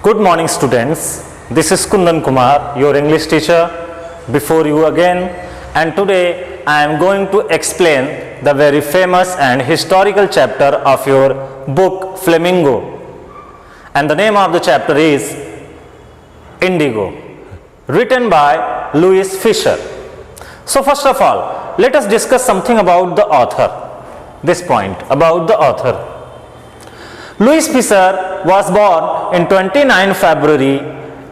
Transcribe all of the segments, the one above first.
Good morning students, this is Kundan Kumar, your English teacher before you again, and today I am going to explain the very famous and historical chapter of your book Flamingo, and the name of the chapter is Indigo, written by Louis Fisher. So first of all, let us discuss something about the author, this point about the author. Louis Fisher was born in 29 February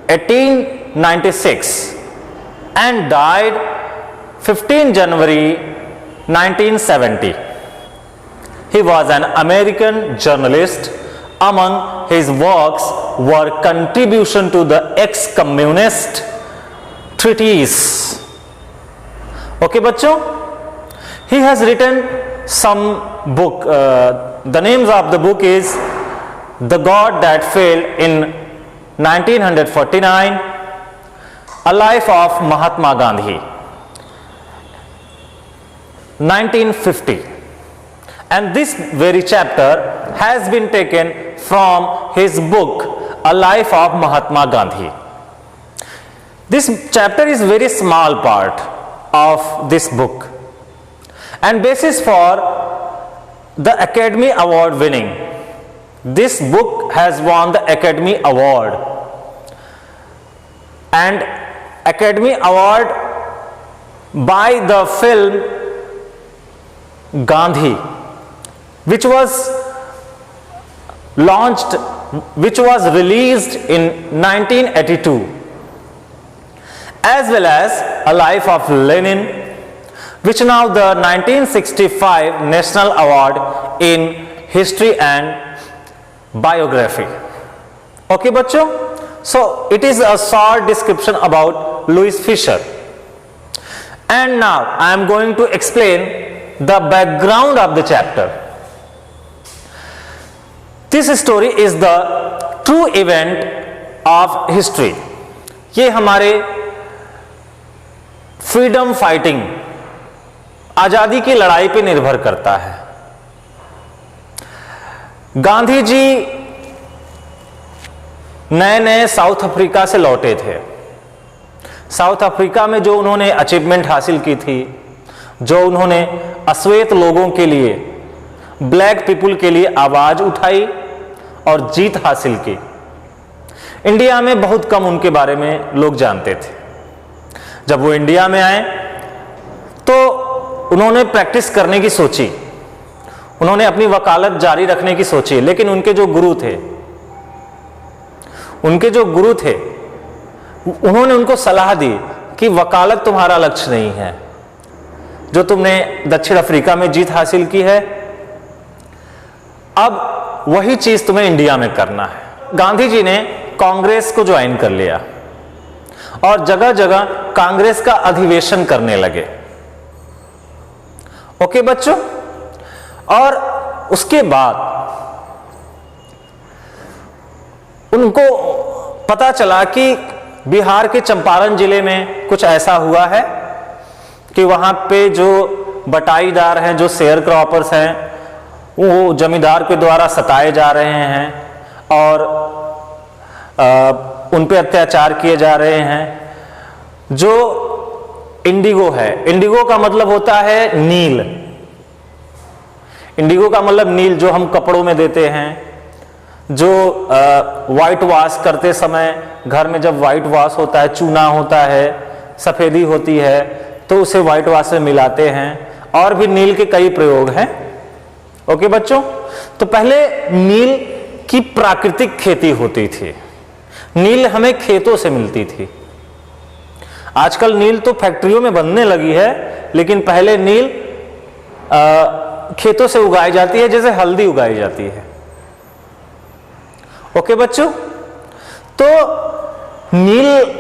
1896 and died 15 January 1970. He was an American journalist. Among his works were contribution to the ex-communist treatise. Okay, bachcho? He has written some book. The names of the book is The God That Failed in 1949, A Life of Mahatma Gandhi, 1950. And this very chapter has been taken from his book, A Life of Mahatma Gandhi. This chapter is very small part of this book and basis for the Academy Award winning. This book has won the Academy Award, and Academy Award by the film Gandhi, which was released in 1982, as well as A Life of Lenin, which now the 1965 National Award in History and Biography. Okay, bachcho? So it is a short description about Louis Fisher. And now I am going to explain the background of the chapter. This story is the true event of history. ये हमारे freedom fighting, आजादी की लड़ाई पे निर्भर करता है। गांधी जी नए नए साउथ अफ्रीका से लौटे थे। साउथ अफ्रीका में जो उन्होंने अचीवमेंट हासिल की थी, जो उन्होंने अश्वेत लोगों के लिए, ब्लैक पीपुल के लिए आवाज उठाई और जीत हासिल की, इंडिया में बहुत कम उनके बारे में लोग जानते थे। जब वो इंडिया में आए तो उन्होंने प्रैक्टिस करने की सोची, उन्होंने अपनी वकालत जारी रखने की सोची, लेकिन उनके जो गुरु थे उन्होंने उनको सलाह दी कि वकालत तुम्हारा लक्ष्य नहीं है। जो तुमने दक्षिण अफ्रीका में जीत हासिल की है, अब वही चीज तुम्हें इंडिया में करना है। गांधी जी ने कांग्रेस को ज्वाइन कर लिया और जगह जगह कांग्रेस का अधिवेशन करने लगे। ओके बच्चों? और उसके बाद उनको पता चला कि बिहार के चंपारण जिले में कुछ ऐसा हुआ है कि वहां पे जो बटाईदार हैं, जो शेयर क्रॉपर्स हैं, वो जमींदार के द्वारा सताए जा रहे हैं और उन पे अत्याचार किए जा रहे हैं। जो इंडिगो है, इंडिगो का मतलब होता है नील। इंडिगो का मतलब नील, जो हम कपड़ों में देते हैं, जो वाइट वॉश करते समय घर में जब वाइट वॉश होता है, चूना होता है, सफेदी होती है, तो उसे वाइट वॉश में मिलाते हैं। और भी नील के कई प्रयोग हैं। ओके बच्चों? तो पहले नील की प्राकृतिक खेती होती थी। नील हमें खेतों से मिलती थी। आजकल नील तो फैक्ट्रियों में बनने लगी है, लेकिन पहले नील खेतों से उगाई जाती है, जैसे हल्दी उगाई जाती है। ओके बच्चों? तो नील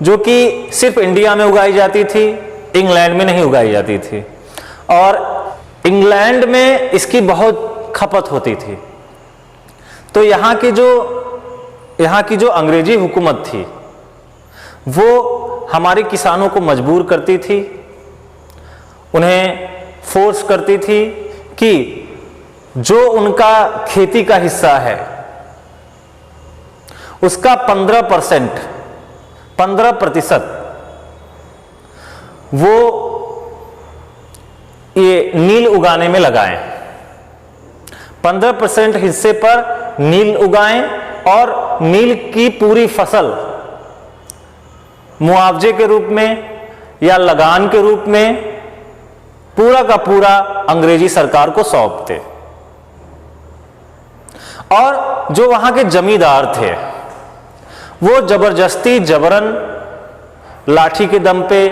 जो कि सिर्फ इंडिया में उगाई जाती थी, इंग्लैंड में नहीं उगाई जाती थी, और इंग्लैंड में इसकी बहुत खपत होती थी। तो यहाँ की जो अंग्रेजी हुकूमत थी, वो हमारे किसानों को मजबूर करती थी, उन्हें फोर्स करती थी कि जो उनका खेती का हिस्सा है उसका 15% वो ये नील उगाने में लगाएं। 15% हिस्से पर नील उगाएं और नील की पूरी फसल मुआवजे के रूप में या लगान के रूप में पूरा का पूरा अंग्रेजी सरकार को सौंपते। और जो वहां के जमींदार थे वो जबरदस्ती जबरन लाठी के दम पे,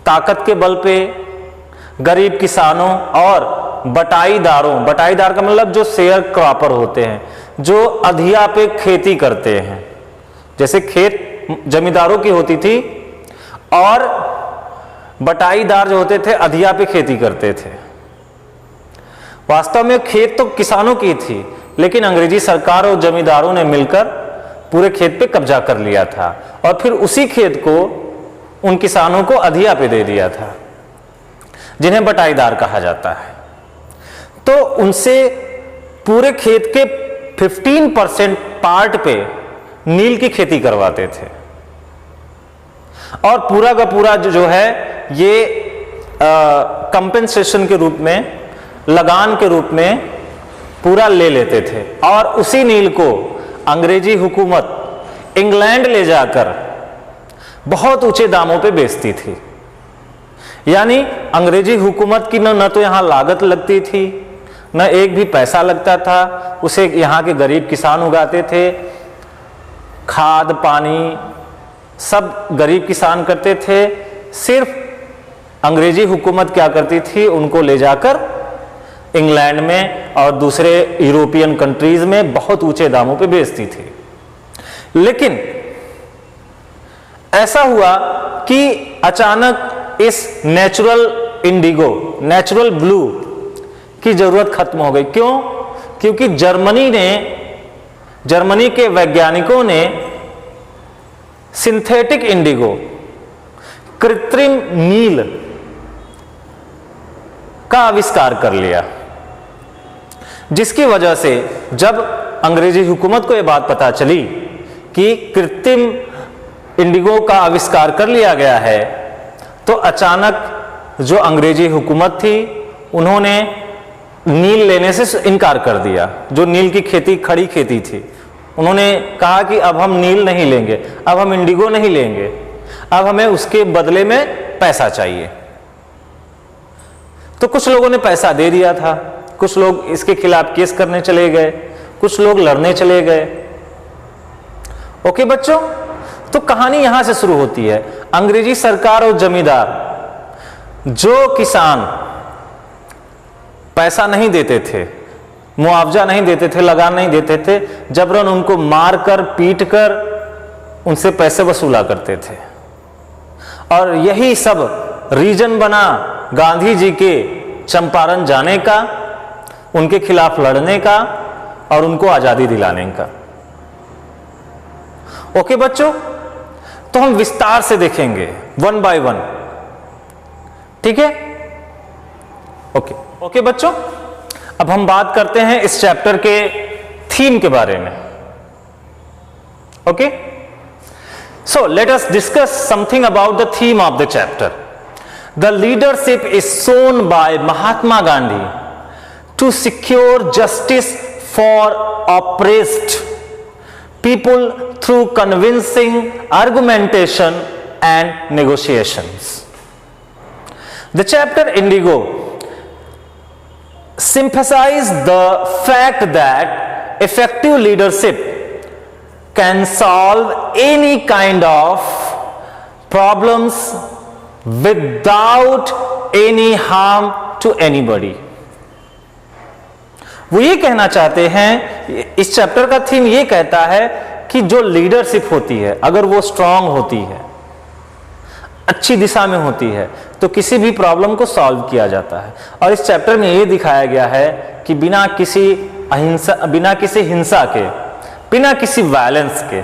ताकत के बल पे गरीब किसानों और बटाईदारों, बटाईदार का मतलब जो शेयर क्रॉपर होते हैं, जो अधिया पे खेती करते हैं, जैसे खेत जमींदारों की होती थी और बटाईदार जो होते थे अधिया पे खेती करते थे। वास्तव में खेत तो किसानों की थी, लेकिन अंग्रेजी सरकार और जमींदारों ने मिलकर पूरे खेत पे कब्जा कर लिया था और फिर उसी खेत को उन किसानों को अधिया पे दे दिया था, जिन्हें बटाईदार कहा जाता है। तो उनसे पूरे खेत के 15% पार्ट पे नील की खेती करवाते थे और पूरा का पूरा जो है ये कंपेंसेशन के रूप में, लगान के रूप में पूरा ले लेते थे। और उसी नील को अंग्रेजी हुकूमत इंग्लैंड ले जाकर बहुत ऊंचे दामों पे बेचती थी। यानी अंग्रेजी हुकूमत की न तो यहां लागत लगती थी, न एक भी पैसा लगता था, उसे यहां के गरीब किसान उगाते थे। खाद पानी सब गरीब किसान करते थे, सिर्फ अंग्रेजी हुकूमत क्या करती थी, उनको ले जाकर इंग्लैंड में और दूसरे यूरोपियन कंट्रीज में बहुत ऊंचे दामों पे बेचती थी। लेकिन ऐसा हुआ कि अचानक इस नेचुरल इंडिगो, नेचुरल ब्लू की जरूरत खत्म हो गई। क्यों? क्योंकि जर्मनी के वैज्ञानिकों ने सिंथेटिक इंडिगो, कृत्रिम नील का आविष्कार कर लिया, जिसकी वजह से जब अंग्रेजी हुकूमत को यह बात पता चली कि कृत्रिम इंडिगो का आविष्कार कर लिया गया है, तो अचानक जो अंग्रेजी हुकूमत थी उन्होंने नील लेने से इनकार कर दिया। जो नील की खेती खड़ी खेती थी, उन्होंने कहा कि अब हम नील नहीं लेंगे, अब हम इंडिगो नहीं लेंगे, अब हमें उसके बदले में पैसा चाहिए। तो कुछ लोगों ने पैसा दे दिया था, कुछ लोग इसके खिलाफ केस करने चले गए, कुछ लोग लड़ने चले गए। ओके बच्चों, तो कहानी यहां से शुरू होती है। अंग्रेजी सरकार और जमींदार, जो किसान पैसा नहीं देते थे, मुआवजा नहीं देते थे, लगान नहीं देते थे, जबरन उनको मारकर पीटकर उनसे पैसे वसूला करते थे। और यही सब रीजन बना गांधी जी के चंपारण जाने का, उनके खिलाफ लड़ने का और उनको आजादी दिलाने का। ओके बच्चों, तो हम विस्तार से देखेंगे वन बाय वन, ठीक है? ओके बच्चों, अब हम बात करते हैं इस चैप्टर के थीम के बारे में। Okay, so let us discuss something about the theme of the chapter. The leadership is shown by Mahatma Gandhi to secure justice for oppressed people through convincing argumentation and negotiations. The chapter Indigo emphasizes the fact that effective leadership can solve any kind of problems without any harm to anybody. वो ये कहना चाहते हैं, इस chapter का theme ये कहता है कि जो लीडरशिप होती है, अगर वो स्ट्रांग होती है, अच्छी दिशा में होती है, तो किसी भी प्रॉब्लम को सॉल्व किया जाता है। और इस चैप्टर में ये दिखाया गया है कि बिना किसी हिंसा के, बिना किसी वायलेंस के,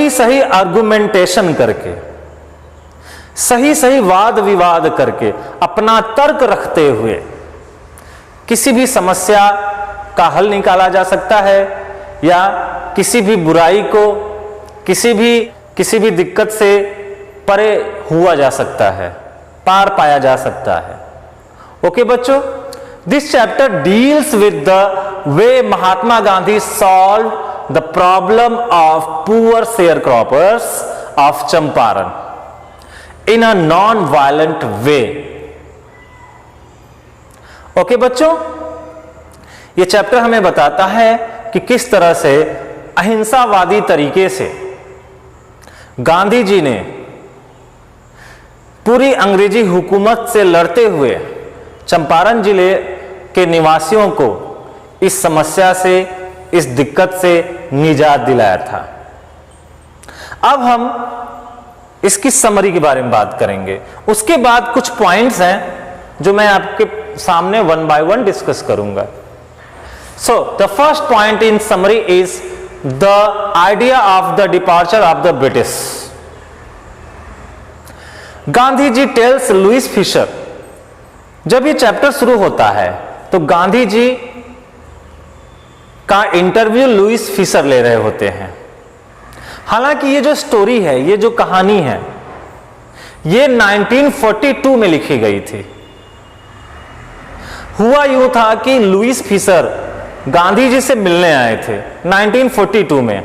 सही आर्गुमेंटेशन करके, सही वाद विवाद करके, अपना तर्क रखते हुए किसी भी समस्या का हल निकाला जा सकता है या किसी भी बुराई को, किसी भी दिक्कत से परे हुआ जा सकता है, पार पाया जा सकता है। ओके बच्चों, this chapter deals with the way Mahatma Gandhi solve the problem of poor share croppers of Champaran in a non violent way. Okay बच्चों, यह चैप्टर हमें बताता है कि किस तरह से अहिंसावादी तरीके से गांधी जी ने पूरी अंग्रेजी हुकूमत से लड़ते हुए चंपारण जिले के निवासियों को इस समस्या से, इस दिक्कत से निजात दिलाया था। अब हम इसकी समरी के बारे में बात करेंगे। उसके बाद कुछ पॉइंट्स हैं जो मैं आपके सामने वन बाय वन डिस्कस करूंगा। So the first point in summary is the idea of the departure of the British. Gandhi ji tells Louis Fischer, जब ये चैप्टर शुरू होता है तो गांधी जी का इंटरव्यू लुइस फिशर ले रहे होते हैं। हालांकि ये जो स्टोरी है, ये जो कहानी है, ये 1942 में लिखी गई थी। हुआ यूं था कि लुइस फिशर गांधी जी से मिलने आए थे 1942 में,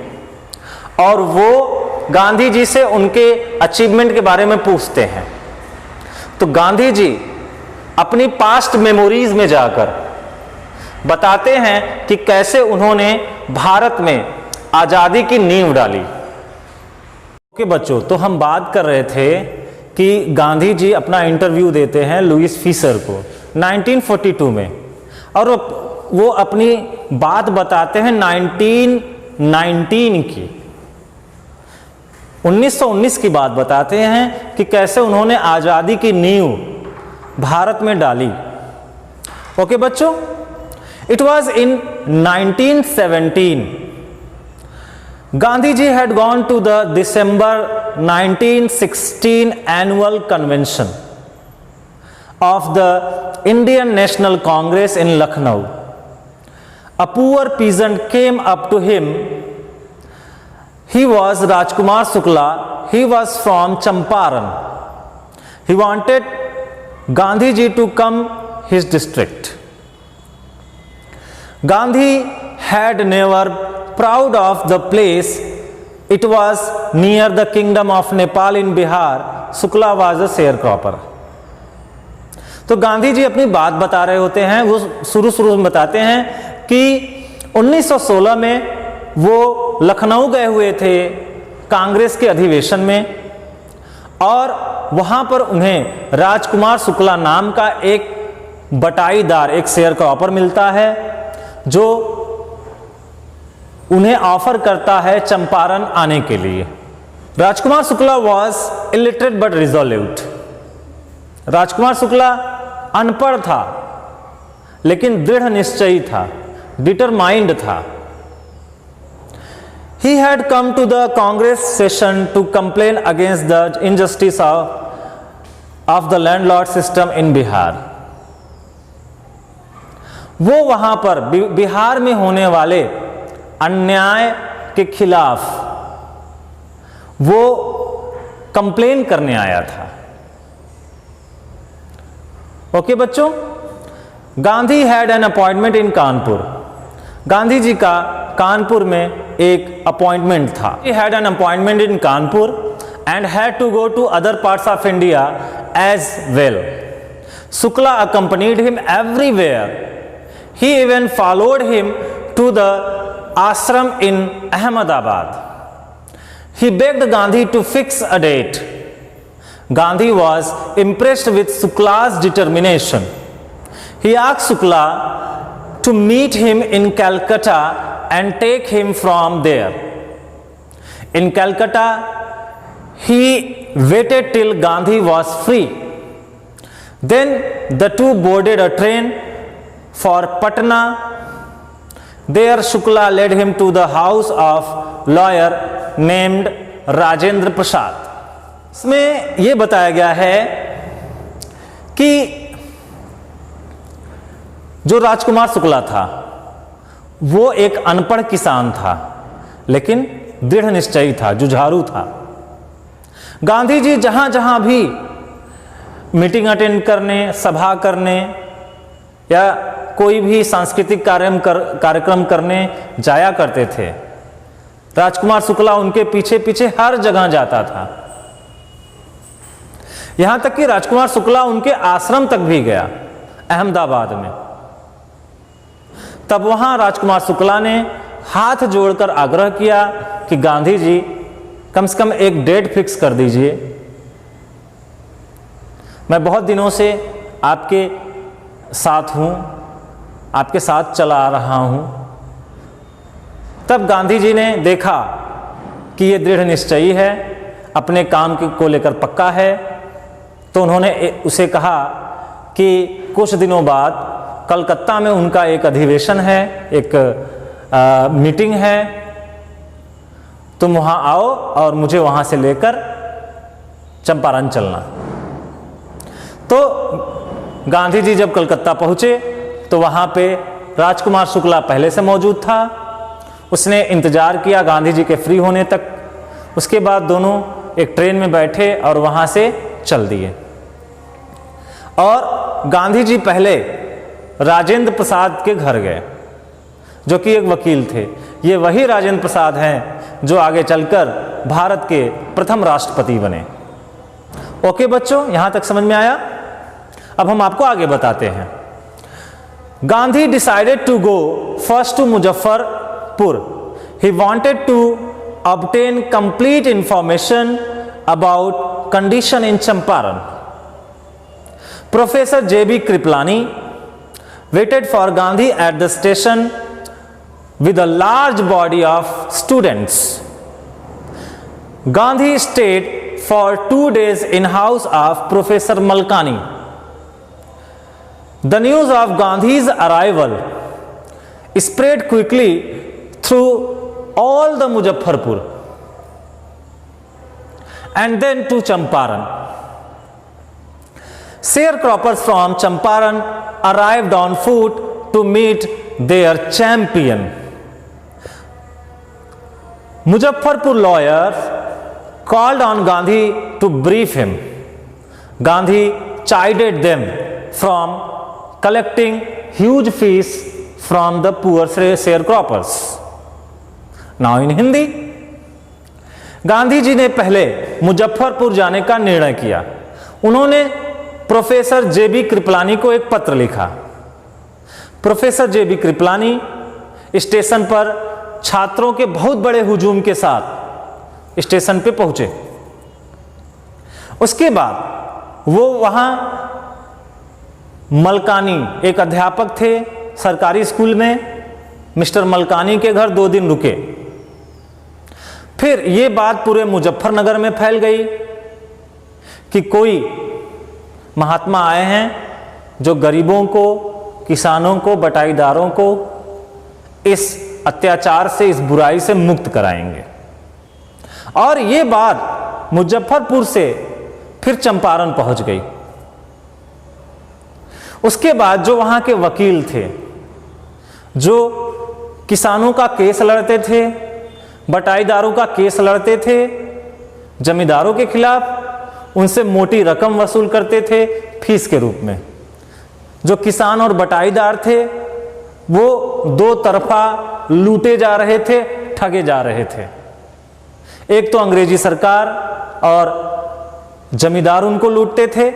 और वो गांधी जी से उनके अचीवमेंट के बारे में पूछते हैं। तो गांधी जी अपनी पास्ट मेमोरीज में जाकर बताते हैं कि कैसे उन्होंने भारत में आजादी की नींव डाली। ओके बच्चों, तो हम बात कर रहे थे कि गांधी जी अपना इंटरव्यू देते हैं लुइस फिशर को 1942 में, और वो अपनी बात बताते हैं 1919 की, 1919 की बात बताते हैं कि कैसे उन्होंने आजादी की नींव भारत में डाली। ओके बच्चों, it was in 1917 Gandhi ji had gone to the December 1916 annual convention of the Indian National Congress in Lucknow. A poor peasant came up to him. He was Rajkumar Shukla. He was from Champaran. He wanted Gandhi ji to come his district. Gandhi had never proud of the place. It was near the kingdom of Nepal in Bihar. Shukla was a sharecropper. तो गांधी जी अपनी बात बता रहे होते हैं। वो शुरू में बताते हैं कि 1916 में वो लखनऊ गए हुए थे कांग्रेस के अधिवेशन में, और वहां पर उन्हें राजकुमार शुक्ला नाम का एक बटाईदार, एक शेयरक्रॉपर मिलता है, जो उन्हें ऑफर करता है चंपारण आने के लिए। Rajkumar Shukla was illiterate but resolute. Rajkumar Shukla अनपढ़ था लेकिन दृढ़ निश्चयी था, डिटरमाइंड था। He had come to the Congress session to complain against the injustice of the landlord system in Bihar. वो वहां पर बिहार में होने वाले अन्याय के खिलाफ वो कंप्लेन करने आया था। ओके बच्चों, Gandhi had an appointment in Kanpur. Gandhi ji का कानपुर में एक अपॉइंटमेंट था। He had an appointment in Kanpur and had to go to other parts of India as well. Shukla accompanied him everywhere. He even followed him to the ashram in Ahmedabad. He begged Gandhi to fix a date. Gandhi was impressed with Shukla's determination. He asked Shukla to meet him in Calcutta and take him from there. In Calcutta, he waited till Gandhi was free. Then the two boarded a train for Patna. There Shukla led him to the house of lawyer named Rajendra Prasad. इसमें यह बताया गया है कि जो राजकुमार शुक्ला था वो एक अनपढ़ किसान था, लेकिन दृढ़ निश्चयी था, जुझारू था। गांधी जी जहां जहां भी मीटिंग अटेंड करने, सभा करने या कोई भी सांस्कृतिक कार्यक्रम करने जाया करते थे, राजकुमार शुक्ला उनके पीछे पीछे हर जगह जाता था। यहां तक कि राजकुमार शुक्ला उनके आश्रम तक भी गया, अहमदाबाद में। तब वहां राजकुमार शुक्ला ने हाथ जोड़कर आग्रह किया कि गांधी जी कम से कम एक डेट फिक्स कर दीजिए, मैं बहुत दिनों से आपके साथ हूं, आपके साथ चला आ रहा हूं। तब गांधी जी ने देखा कि ये दृढ़ निश्चयी है, अपने काम को लेकर पक्का है, तो उन्होंने उसे कहा कि कुछ दिनों बाद कलकत्ता में उनका एक अधिवेशन है, एक मीटिंग है, तुम वहां आओ और मुझे वहां से लेकर चंपारण चलना। तो गांधी जी जब कलकत्ता पहुंचे तो वहां पे राजकुमार शुक्ला पहले से मौजूद था। उसने इंतजार किया गांधी जी के फ्री होने तक। उसके बाद दोनों एक ट्रेन में बैठे और वहां से चल दिए। और गांधी जी पहले राजेंद्र प्रसाद के घर गए, जो कि एक वकील थे। ये वही राजेंद्र प्रसाद हैं जो आगे चलकर भारत के प्रथम राष्ट्रपति बने। ओके बच्चों, यहां तक समझ में आया? अब हम आपको आगे बताते हैं। Gandhi decided to go first to Muzaffarpur. He wanted to obtain complete information about condition in Champaran. Professor J.B. Kriplani waited for Gandhi at the station with a large body of students. Gandhi stayed for 2 days in house of Professor Malkani. The news of Gandhi's arrival spread quickly through all the Muzaffarpur and then to Champaran. Sharecroppers from Champaran arrived on foot to meet their champion. Muzaffarpur lawyers called on Gandhi to brief him. Gandhi chided them from collecting huge fees from the poor sharecroppers. Now in Hindi. Gandhi ji ने पहले मुजफ्फरपुर जाने का निर्णय किया। उन्होंने professor जेबी कृपलानी को एक पत्र लिखा। प्रोफेसर जेबी कृपलानी स्टेशन पर छात्रों के बहुत बड़े हुजूम के साथ स्टेशन पे पहुंचे। उसके बाद वो वहां मलकानी एक अध्यापक थे सरकारी स्कूल में, मिस्टर मलकानी के घर 2 दिन रुके। फिर ये बात पूरे मुजफ्फरनगर में फैल गई कि कोई महात्मा आए हैं जो गरीबों को, किसानों को, बटाईदारों को इस अत्याचार से, इस बुराई से मुक्त कराएंगे। और ये बात मुजफ्फरपुर से फिर चंपारण पहुंच गई। उसके बाद जो वहां के वकील थे, जो किसानों का केस लड़ते थे, बटाईदारों का केस लड़ते थे, जमींदारों के खिलाफ उनसे मोटी रकम वसूल करते थे फीस के रूप में। जो किसान और बटाईदार थे वो 2 तरफा लूटे जा रहे थे, ठगे जा रहे थे। एक तो अंग्रेजी सरकार और जमींदार उनको लूटते थे,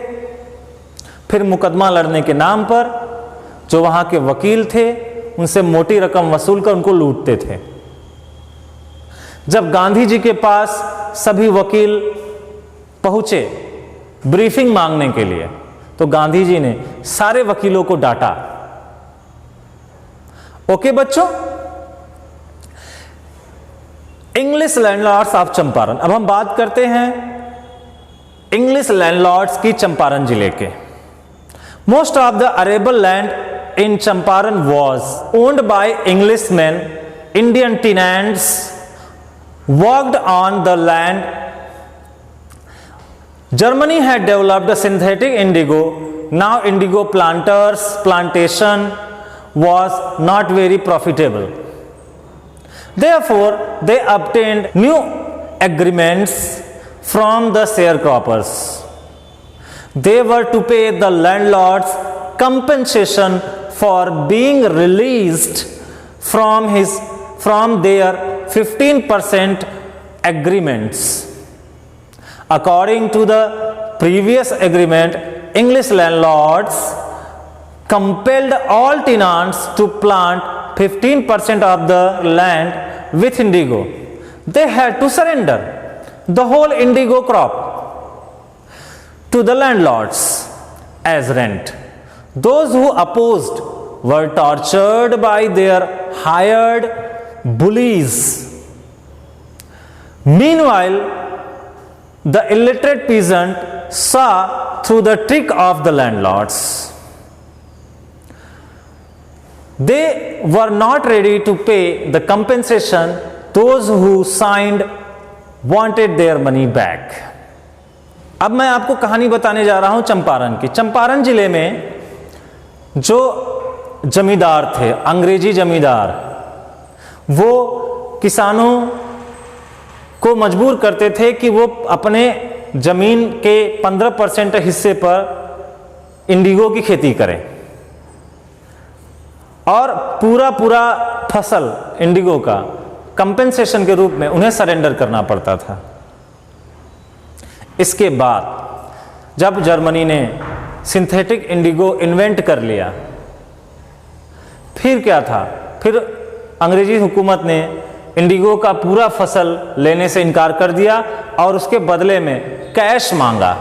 फिर मुकदमा लड़ने के नाम पर जो वहां के वकील थे उनसे मोटी रकम वसूल कर उनको लूटते थे। जब गांधी जी के पास सभी वकील पहुंचे ब्रीफिंग मांगने के लिए, तो गांधी जी ने सारे वकीलों को डांटा। ओके बच्चों, इंग्लिश लैंडलॉर्ड्स ऑफ चंपारण। अब हम बात करते हैं इंग्लिश लैंडलॉर्ड्स की चंपारण जिले के। Most of the arable land in Champaran was owned by Englishmen. Indian tenants worked on the land. Germany had developed a synthetic indigo. Now indigo plantation was not very profitable. Therefore, they obtained new agreements from the sharecroppers. They were to pay the landlords compensation for being released from their 15% agreements. According to the previous agreement, English landlords compelled all tenants to plant 15% of the land with indigo. They had to surrender the whole indigo crop to the landlords as rent. Those who opposed were tortured by their hired bullies. Meanwhile, the illiterate peasant saw through the trick of the landlords. They were not ready to pay the compensation. Those who signed wanted their money back. अब मैं आपको कहानी बताने जा रहा हूं चंपारण की। चंपारण जिले में जो जमींदार थे, अंग्रेजी जमींदार, वो किसानों को मजबूर करते थे कि वो अपने जमीन के 15% हिस्से पर इंडिगो की खेती करें और पूरा फसल इंडिगो का कंपेंसेशन के रूप में उन्हें सरेंडर करना पड़ता था। इसके बाद जब जर्मनी ने सिंथेटिक इंडिगो इन्वेंट कर लिया, फिर क्या था, फिर अंग्रेजी हुकूमत ने इंडिगो का पूरा फसल लेने से इनकार कर दिया और उसके बदले में कैश मांगा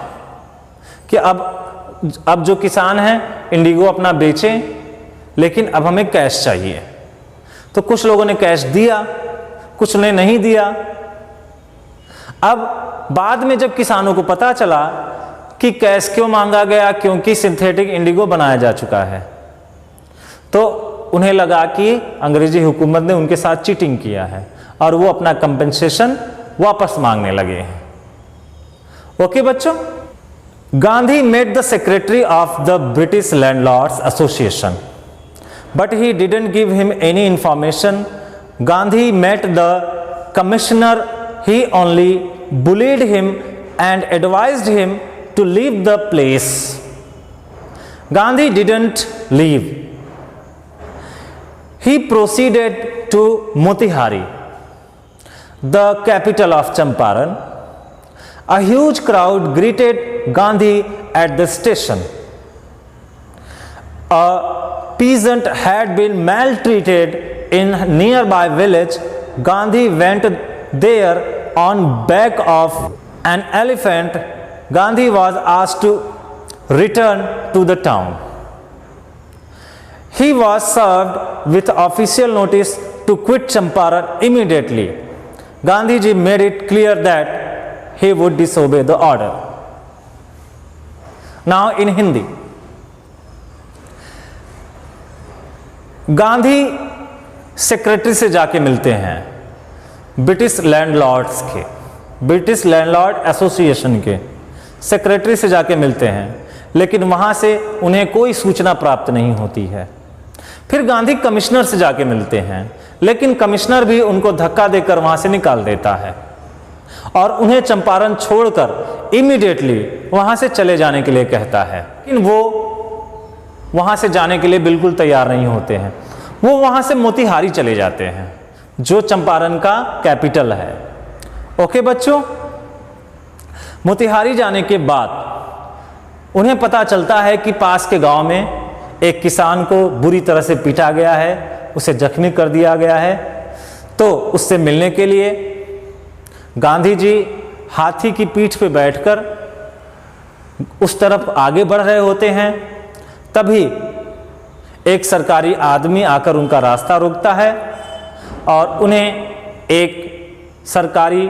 कि अब जो किसान हैं इंडिगो अपना बेचें, लेकिन अब हमें कैश चाहिए। तो कुछ लोगों ने कैश दिया, कुछ ने नहीं दिया। अब बाद में जब किसानों को पता चला कि कैश क्यों मांगा गया, क्योंकि सिंथेटिक इंडिगो बनाया जा चुका है, तो उन्हें लगा कि अंग्रेजी हुकूमत ने उनके साथ चीटिंग किया है और वो अपना कंपेंसेशन वापस मांगने लगे हैं। ओके बच्चों, Gandhi met the secretary of the British landlords association, but he didn't give him any information. Gandhi met the commissioner. He only bullied him and advised him to leave the place. Gandhi didn't leave. He proceeded to Motihari, the capital of Champaran. A huge crowd greeted Gandhi at the station. A peasant had been maltreated in nearby village. Gandhi went there on back of an elephant. Gandhi was asked to return to the town. He was served with official notice to quit Champaran immediately. Gandhi ji made it clear that he would disobey the order. Now in Hindi. Gandhi secretary से जाके मिलते हैं British landlords के, British landlord association के secretary से जाके मिलते हैं, लेकिन वहाँ से उन्हें कोई सूचना प्राप्त नहीं होती है। फिर गांधी कमिश्नर से जाके मिलते हैं, लेकिन कमिश्नर भी उनको धक्का देकर वहाँ से निकाल देता है और उन्हें चंपारण छोड़कर इमीडिएटली वहाँ से चले जाने के लिए कहता है। लेकिन वो वहाँ से जाने के लिए बिल्कुल तैयार नहीं होते हैं। वो वहाँ से मोतिहारी चले जाते हैं, जो चंपारण का कैपिटल है। ओके बच्चों, मोतिहारी जाने के बाद उन्हें पता चलता है कि पास के गांव में एक किसान को बुरी तरह से पीटा गया है, उसे जख्मी कर दिया गया है। तो उससे मिलने के लिए गांधी जी हाथी की पीठ पे बैठकर उस तरफ आगे बढ़ रहे होते हैं। तभी एक सरकारी आदमी आकर उनका रास्ता रोकता है और उन्हें एक सरकारी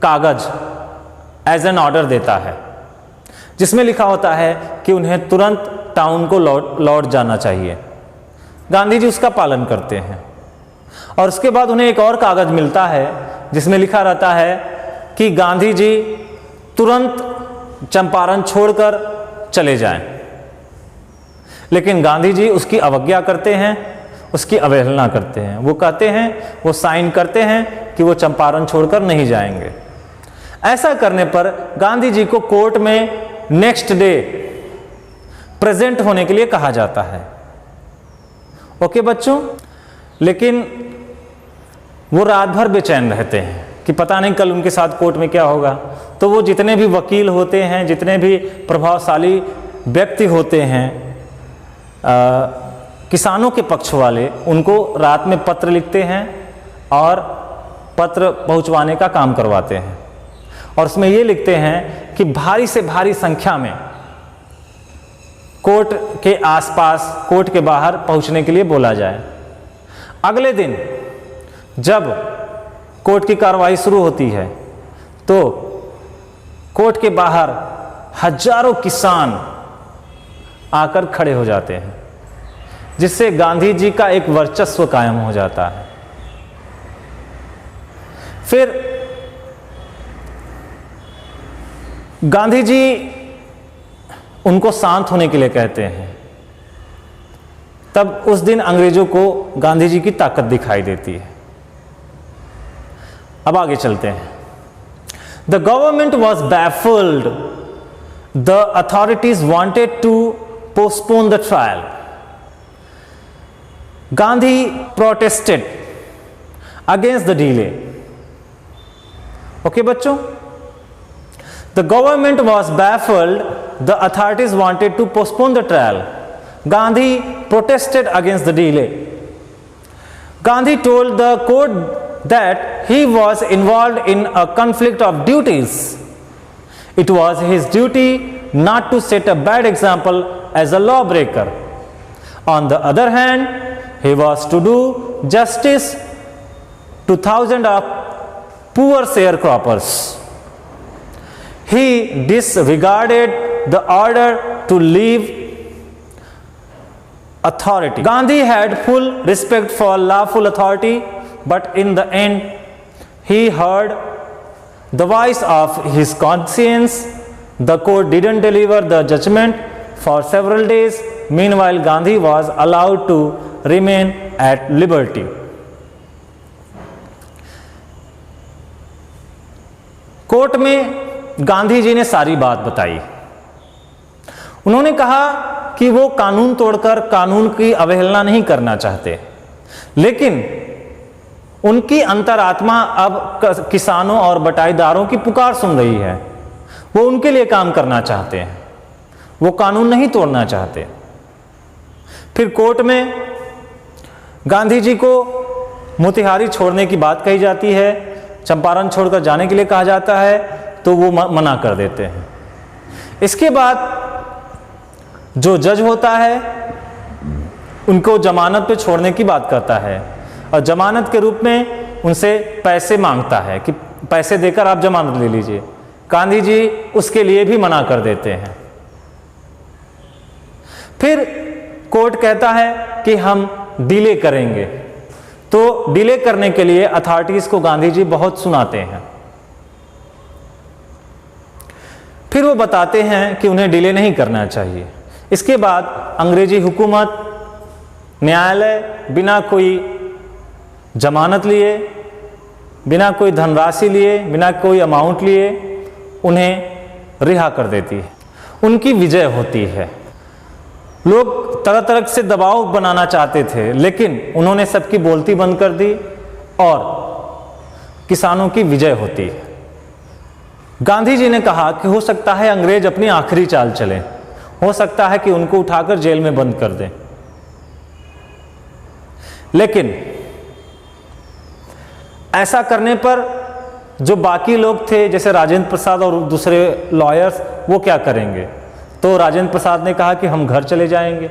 कागज एज एन ऑर्डर देता है, जिसमें लिखा होता है कि उन्हें तुरंत टाउन को लौट जाना चाहिए। गांधी जी उसका पालन करते हैं और उसके बाद उन्हें एक और कागज मिलता है जिसमें लिखा रहता है कि गांधी जी तुरंत चंपारण छोड़कर चले जाएं। लेकिन गांधी जी उसकी अवज्ञा करते हैं, उसकी अवहेलना करते हैं। वो कहते हैं, वो साइन करते हैं कि वो चंपारण छोड़कर नहीं जाएंगे। ऐसा करने पर गांधी जी को कोर्ट में नेक्स्ट डे प्रेजेंट होने के लिए कहा जाता है। ओके बच्चों, लेकिन वो रात भर बेचैन रहते हैं कि पता नहीं कल उनके साथ कोर्ट में क्या होगा। तो वो जितने भी वकील होते हैं, जितने भी प्रभावशाली व्यक्ति होते हैं किसानों के पक्ष वाले, उनको रात में पत्र लिखते हैं और पत्र पहुंचवाने का काम करवाते हैं। और उसमें ये लिखते हैं कि भारी से भारी संख्या में कोर्ट के आसपास, कोर्ट के बाहर पहुंचने के लिए बोला जाए। अगले दिन जब कोर्ट की कार्रवाई शुरू होती है तो कोर्ट के बाहर हजारों किसान आकर खड़े हो जाते हैं, जिससे गांधी जी का एक वर्चस्व कायम हो जाता है। फिर गांधी जी उनको शांत होने के लिए कहते हैं। तब उस दिन अंग्रेजों को गांधी जी की ताकत दिखाई देती है। अब आगे चलते हैं। The government was baffled, the authorities wanted to postpone the trial. Gandhi protested against the delay. Okay बच्चों, the government was baffled, the authorities wanted to postpone the trial. Gandhi protested against the delay. Gandhi told the court that he was involved in a conflict of duties. It was his duty not to set a bad example as a lawbreaker. On the other hand, he was to do justice to thousands of poor sharecroppers. He disregarded the order to leave authority. Gandhi had full respect for lawful authority, but in the end, he heard the voice of his conscience. The court didn't deliver the judgment for several days. Meanwhile, Gandhi was allowed to remain at liberty. Court में गांधी जी ने सारी बात बताई। उन्होंने कहा कि वो कानून तोड़कर कानून की अवहेलना नहीं करना चाहते, लेकिन उनकी अंतरात्मा अब किसानों और बटाईदारों की पुकार सुन रही है। वो उनके लिए काम करना चाहते हैं, वो कानून नहीं तोड़ना चाहते। फिर कोर्ट में गांधी जी को मोतिहारी छोड़ने की बात कही जाती है, चंपारण छोड़कर जाने के लिए कहा जाता है, तो वो मना कर देते हैं। इसके बाद जो जज होता है उनको जमानत पे छोड़ने की बात करता है और जमानत के रूप में उनसे पैसे मांगता है कि पैसे देकर आप जमानत ले लीजिए। गांधी जी उसके लिए भी मना कर देते हैं। फिर कोर्ट कहता है कि हम डिले करेंगे, तो डिले करने के लिए अथॉरिटीज को गांधी जी बहुत सुनाते हैं। फिर वो बताते हैं कि उन्हें डिले नहीं करना चाहिए। इसके बाद अंग्रेजी हुकूमत, न्यायालय बिना कोई जमानत लिए, बिना कोई धनराशि लिए, बिना कोई अमाउंट लिए उन्हें रिहा कर देती है। उनकी विजय होती है। लोग तरह तरह से दबाव बनाना चाहते थे, लेकिन उन्होंने सबकी बोलती बंद कर दी और किसानों की विजय होती है। गांधी जी ने कहा कि हो सकता है अंग्रेज अपनी आखिरी चाल चले, हो सकता है कि उनको उठाकर जेल में बंद कर दें, लेकिन ऐसा करने पर जो बाकी लोग थे जैसे राजेंद्र प्रसाद और दूसरे लॉयर्स, वो क्या करेंगे? तो राजेंद्र प्रसाद ने कहा कि हम घर चले जाएंगे।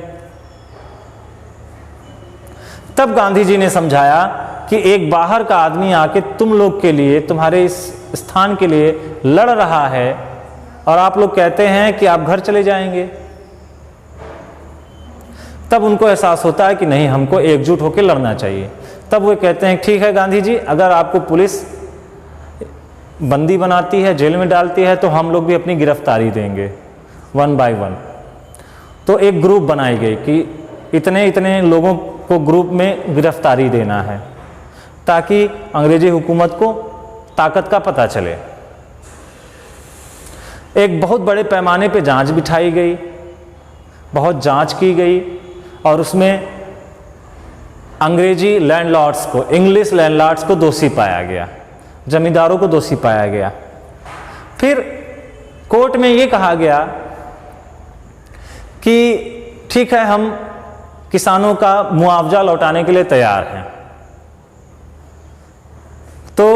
तब गांधी जी ने समझाया कि एक बाहर का आदमी आके तुम लोग के लिए, तुम्हारे इस स्थान के लिए लड़ रहा है और आप लोग कहते हैं कि आप घर चले जाएंगे। तब उनको एहसास होता है कि नहीं, हमको एकजुट होकर लड़ना चाहिए। तब वो कहते हैं ठीक है गांधी जी, अगर आपको पुलिस बंदी बनाती है, जेल में डालती है, तो हम लोग भी अपनी गिरफ्तारी देंगे 1 by 1। तो एक ग्रुप बनाई गई कि इतने इतने लोगों को ग्रुप में गिरफ्तारी देना है ताकि अंग्रेजी हुकूमत को ताकत का पता चले। एक बहुत बड़े पैमाने पे जांच बिठाई गई, बहुत जांच की गई और उसमें अंग्रेजी लैंडलॉर्ड्स को, इंग्लिश लैंडलॉर्ड्स को दोषी पाया गया, जमींदारों को दोषी पाया गया। फिर कोर्ट में ये कहा गया कि ठीक है, हम किसानों का मुआवजा लौटाने के लिए तैयार हैं। तो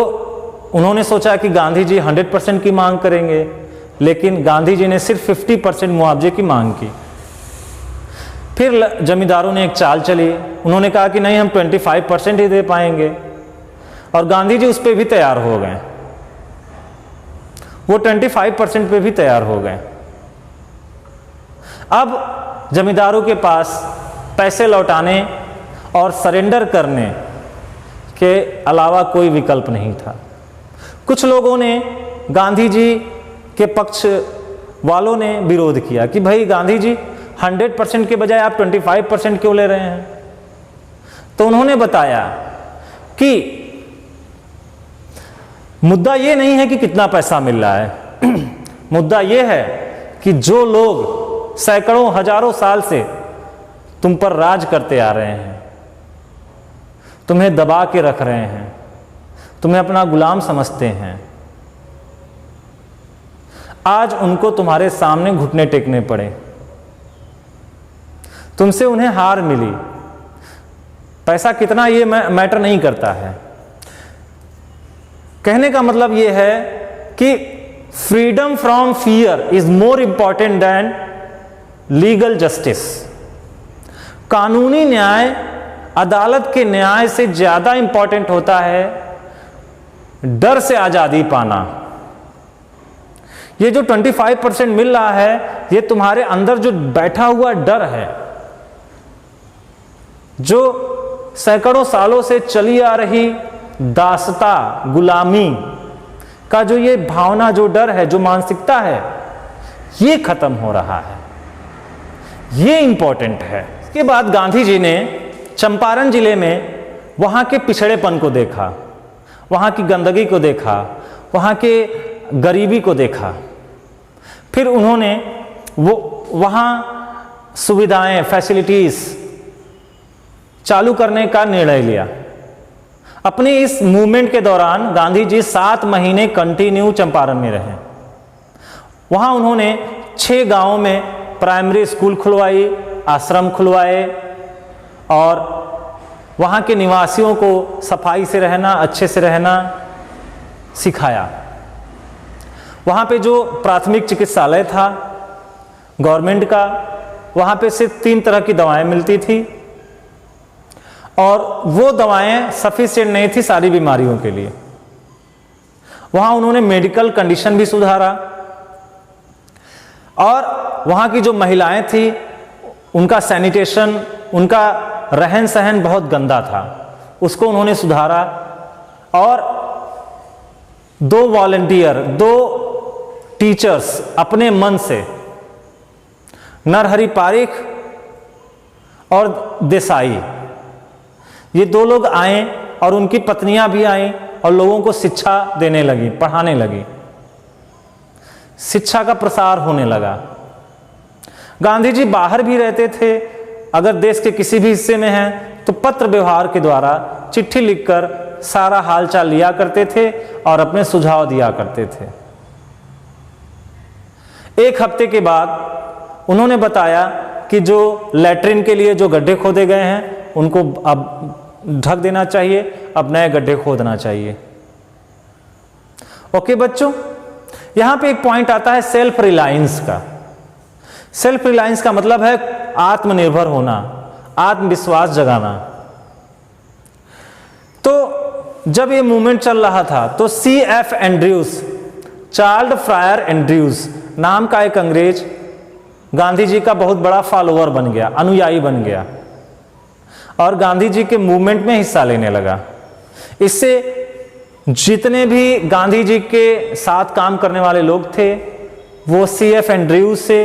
उन्होंने सोचा कि गांधी जी 100% की मांग करेंगे, लेकिन गांधी जी ने सिर्फ 50% मुआवजे की मांग की। फिर जमींदारों ने एक चाल चली, उन्होंने कहा कि नहीं, हम 25% ही दे पाएंगे, और गांधी जी उस पर भी तैयार हो गए, वो 25% पे भी तैयार हो गए। अब जमींदारों के पास पैसे लौटाने और सरेंडर करने के अलावा कोई विकल्प नहीं था। कुछ लोगों ने, गांधी जी के पक्ष वालों ने विरोध किया कि भाई गांधी जी 100% के बजाय आप 25% क्यों ले रहे हैं। तो उन्होंने बताया कि मुद्दा ये नहीं है कि कितना पैसा मिल रहा है मुद्दा ये है कि जो लोग सैकड़ों हजारों साल से तुम पर राज करते आ रहे हैं, तुम्हें दबा के रख रहे हैं, तुम्हें अपना गुलाम समझते हैं, आज उनको तुम्हारे सामने घुटने टेकने पड़े, तुमसे उन्हें हार मिली। पैसा कितना ये मैटर नहीं करता है। कहने का मतलब ये है कि freedom from fear is more important than legal justice. कानूनी न्याय अदालत के न्याय से ज्यादा इंपॉर्टेंट होता है डर से आजादी पाना। ये जो 25% मिल रहा है, ये तुम्हारे अंदर जो बैठा हुआ डर है, जो सैकड़ों सालों से चली आ रही दासता, गुलामी का जो ये भावना, जो डर है, जो मानसिकता है, ये खत्म हो रहा है। ये इंपॉर्टेंट है। इसके बाद गांधी जी ने चंपारण जिले में वहां के पिछड़ेपन को देखा, वहां की गंदगी को देखा, वहां के गरीबी को देखा। फिर उन्होंने वहां सुविधाएं, फैसिलिटीज चालू करने का निर्णय लिया। अपने इस मूवमेंट के दौरान गांधी जी 7 महीने कंटिन्यू चंपारण में रहे। वहां उन्होंने 6 गांवों में प्राइमरी स्कूल खुलवाई, आश्रम खुलवाए और वहां के निवासियों को सफाई से रहना, अच्छे से रहना सिखाया। वहां पे जो प्राथमिक चिकित्सालय था गवर्नमेंट का, वहां पे सिर्फ 3 तरह की दवाएं मिलती थी और वो दवाएं सफिशिएंट नहीं थी सारी बीमारियों के लिए। वहां उन्होंने मेडिकल कंडीशन भी सुधारा और वहां की जो महिलाएं थी उनका सैनिटेशन, उनका रहन सहन बहुत गंदा था, उसको उन्होंने सुधारा। और 2 वॉलंटियर, 2 टीचर्स अपने मन से, नरहरि पारिख और देसाई, ये 2 लोग आए और उनकी पत्नियां भी आई और लोगों को शिक्षा देने लगी, पढ़ाने लगी। शिक्षा का प्रसार होने लगा। गांधी जी बाहर भी रहते थे, अगर देश के किसी भी हिस्से में हैं तो पत्र व्यवहार के द्वारा चिट्ठी लिखकर सारा हालचाल लिया करते थे और अपने सुझाव दिया करते थे। 1 हफ्ते के बाद उन्होंने बताया कि जो लैट्रिन के लिए जो गड्ढे खोदे गए हैं उनको अब ढक देना चाहिए, अब नए गड्ढे खोदना चाहिए। ओके बच्चों, यहां पे एक पॉइंट आता है सेल्फ रिलायंस का। सेल्फ रिलायंस का मतलब है आत्मनिर्भर होना, आत्मविश्वास जगाना। तो जब ये मूवमेंट चल रहा था तो C.F. एंड्रयूज, चार्ल्ड फ्रायर एंड्रयूज नाम का एक अंग्रेज गांधी जी का बहुत बड़ा फॉलोअर बन गया, अनुयायी बन गया और गांधी जी के मूवमेंट में हिस्सा लेने लगा। इससे जितने भी गांधी जी के साथ काम करने वाले लोग थे वो C.F. एंड्रयूज से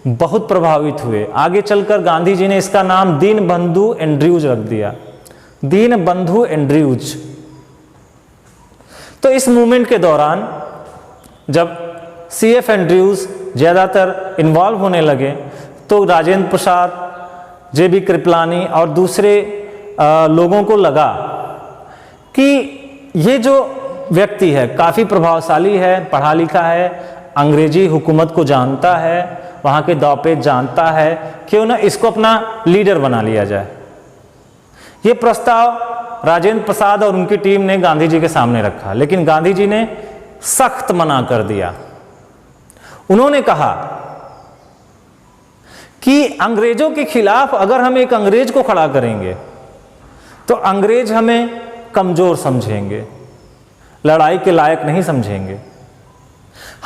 बहुत प्रभावित हुए। आगे चलकर गांधी जी ने इसका नाम दीनबंधु एंड्रयूज रख दिया, दीनबंधु एंड्रयूज। तो इस मूवमेंट के दौरान जब CF एंड्रयूज ज़्यादातर इन्वॉल्व होने लगे तो राजेंद्र प्रसाद, JB कृपलानी और दूसरे लोगों को लगा कि ये जो व्यक्ति है काफ़ी प्रभावशाली है, पढ़ा लिखा है, अंग्रेजी हुकूमत को जानता है, वहाँ के दावपेच जानता है, क्यों ना इसको अपना लीडर बना लिया जाए। ये प्रस्ताव राजेंद्र प्रसाद और उनकी टीम ने गांधी जी के सामने रखा, लेकिन गांधी जी ने सख्त मना कर दिया। उन्होंने कहा कि अंग्रेजों के खिलाफ अगर हम एक अंग्रेज को खड़ा करेंगे तो अंग्रेज हमें कमजोर समझेंगे, लड़ाई के लायक नहीं समझेंगे।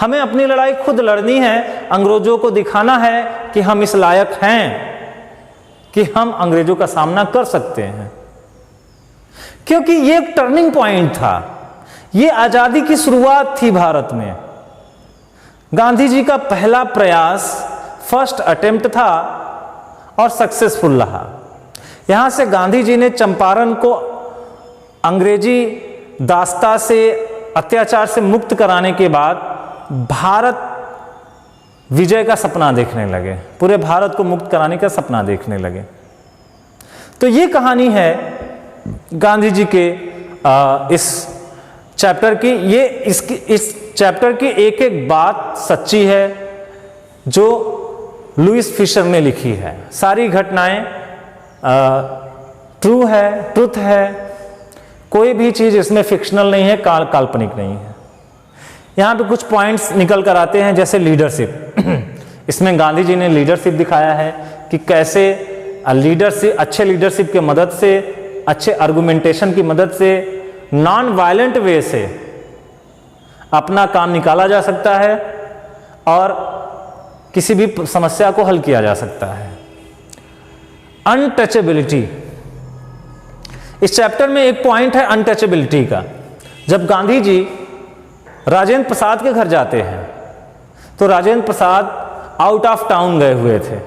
हमें अपनी लड़ाई खुद लड़नी है, अंग्रेजों को दिखाना है कि हम इस लायक हैं कि हम अंग्रेजों का सामना कर सकते हैं। क्योंकि ये एक टर्निंग पॉइंट था, ये आजादी की शुरुआत थी भारत में। गांधी जी का पहला प्रयास, फर्स्ट अटेम्प्ट था और सक्सेसफुल रहा। यहां से गांधी जी ने चंपारण को अंग्रेजी दास्ता से, अत्याचार से मुक्त कराने के बाद भारत विजय का सपना देखने लगे, पूरे भारत को मुक्त कराने का सपना देखने लगे। तो ये कहानी है गांधी जी के इस चैप्टर की। ये इस चैप्टर की एक एक बात सच्ची है जो लुईस फिशर ने लिखी है। सारी घटनाएं ट्रू है, ट्रुथ है, कोई भी चीज़ इसमें फिक्शनल नहीं है, काल्पनिक नहीं है। यहाँ पे कुछ पॉइंट्स निकल कर आते हैं, जैसे लीडरशिप। इसमें गांधी जी ने लीडरशिप दिखाया है कि कैसे लीडरशिप, अच्छे लीडरशिप की मदद से, अच्छे आर्गुमेंटेशन की मदद से, नॉन वायलेंट वे से अपना काम निकाला जा सकता है और किसी भी समस्या को हल किया जा सकता है। अनटचेबिलिटी, इस चैप्टर में एक पॉइंट है अनटचेबिलिटी का। जब गांधी जी राजेंद्र प्रसाद के घर जाते हैं तो Rajendra Prasad out of town गए हुए थे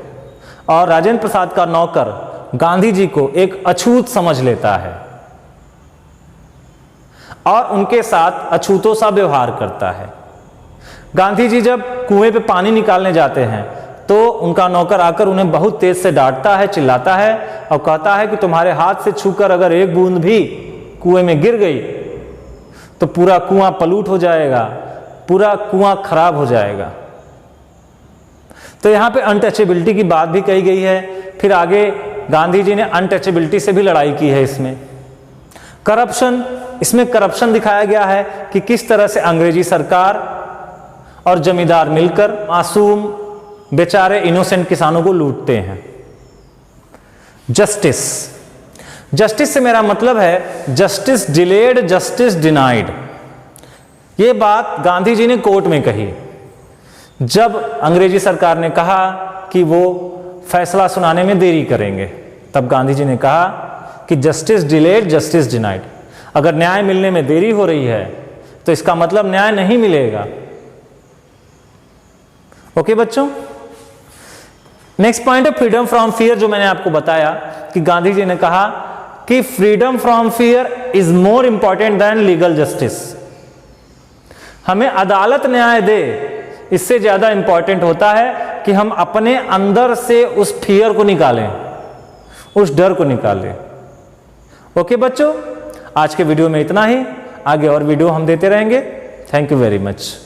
और राजेंद्र प्रसाद का नौकर गांधी जी को एक अछूत समझ लेता है और उनके साथ अछूतों सा व्यवहार करता है। गांधी जी जब कुएं पे पानी निकालने जाते हैं तो उनका नौकर आकर उन्हें बहुत तेज से डांटता है, चिल्लाता है और कहता है कि तुम्हारे हाथ से छूकर अगर एक बूंद भी कुएं में गिर गई तो पूरा कुआं पलूट हो जाएगा, पूरा कुआं खराब हो जाएगा। तो यहाँ पे अनटचेबिलिटी की बात भी कही गई है। फिर आगे गांधी जी ने अनटचेबिलिटी से भी लड़ाई की है। इसमें करप्शन, इसमें करप्शन दिखाया गया है कि किस तरह से अंग्रेजी सरकार और जमींदार मिलकर मासूम बेचारे इनोसेंट किसानों को लूटते हैं। जस्टिस, जस्टिस से मेरा मतलब है जस्टिस डिलेड, जस्टिस डिनाइड। ये बात गांधी जी ने कोर्ट में कही जब अंग्रेजी सरकार ने कहा कि वो फैसला सुनाने में देरी करेंगे। तब गांधी जी ने कहा कि जस्टिस डिलेड, जस्टिस डिनाइड। अगर न्याय मिलने में देरी हो रही है तो इसका मतलब न्याय नहीं मिलेगा। ओके बच्चों, नेक्स्ट पॉइंट है फ्रीडम फ्रॉम फियर, जो मैंने आपको बताया कि गांधी जी ने कहा कि freedom from fear is more important than legal justice. हमें अदालत न्याय दे, इससे ज्यादा इंपॉर्टेंट होता है कि हम अपने अंदर से उस फियर को निकालें, उस डर को निकालें। ओके बच्चों, आज के वीडियो में इतना ही, आगे और वीडियो हम देते रहेंगे। Thank you very much.